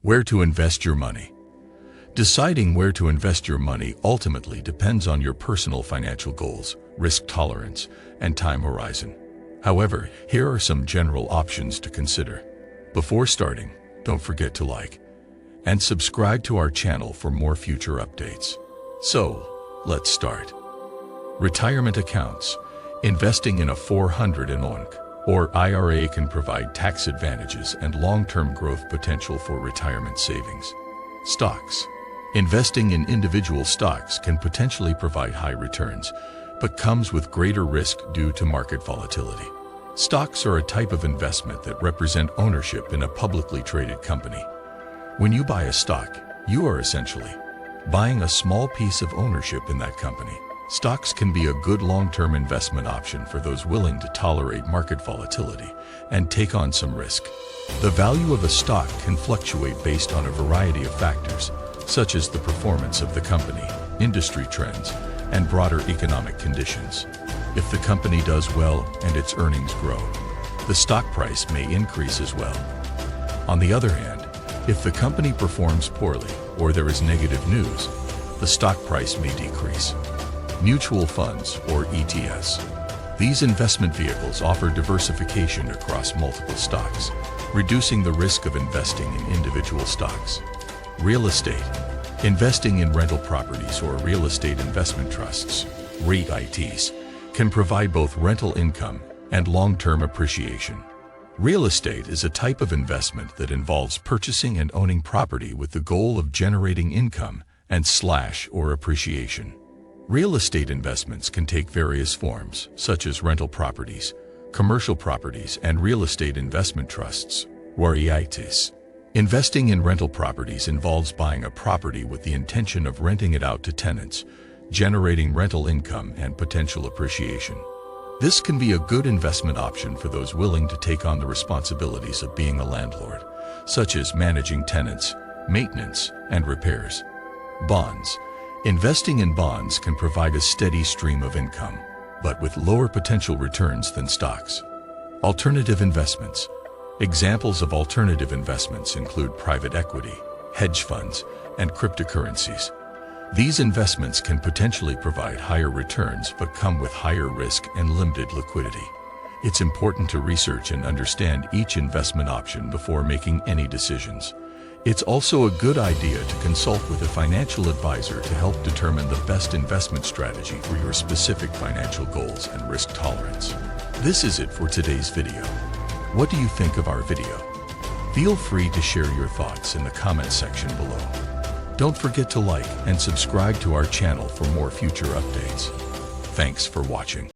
Where to invest your money? Deciding where to invest your money ultimately depends on your personal financial goals, risk tolerance, and time horizon. However, here are some general options to consider. Before starting, don't forget to like and subscribe to our channel for more future updates. So, let's start. Retirement accounts. Investing in a 401k or IRA can provide tax advantages and long-term growth potential for retirement savings. Stocks. Investing in individual stocks can potentially provide high returns, but comes with greater risk due to market volatility. Stocks are a type of investment that represent ownership in a publicly traded company. When you buy a stock, you are essentially buying a small piece of ownership in that company. Stocks can be a good long-term investment option for those willing to tolerate market volatility and take on some risk. The value of a stock can fluctuate based on a variety of factors, such as the performance of the company, industry trends, and broader economic conditions. If the company does well and its earnings grow, the stock price may increase as well. On the other hand, if the company performs poorly or there is negative news, the stock price may decrease. Mutual funds, or ETFs. These investment vehicles offer diversification across multiple stocks, reducing the risk of investing in individual stocks. Real estate. Investing in rental properties or real estate investment trusts, REITs, can provide both rental income and long-term appreciation. Real estate is a type of investment that involves purchasing and owning property with the goal of generating income and/or appreciation. Real estate investments can take various forms, such as rental properties, commercial properties, and real estate investment trusts, REITs. Investing in rental properties involves buying a property with the intention of renting it out to tenants, generating rental income and potential appreciation. This can be a good investment option for those willing to take on the responsibilities of being a landlord, such as managing tenants, maintenance, and repairs. Bonds. Investing in bonds can provide a steady stream of income, but with lower potential returns than stocks. Alternative investments. Examples of alternative investments include private equity, hedge funds, and cryptocurrencies. These investments can potentially provide higher returns but come with higher risk and limited liquidity. It's important to research and understand each investment option before making any decisions. It's also a good idea to consult with a financial advisor to help determine the best investment strategy for your specific financial goals and risk tolerance. This is it for today's video. What do you think of our video? Feel free to share your thoughts in the comment section below. Don't forget to like and subscribe to our channel for more future updates. Thanks for watching.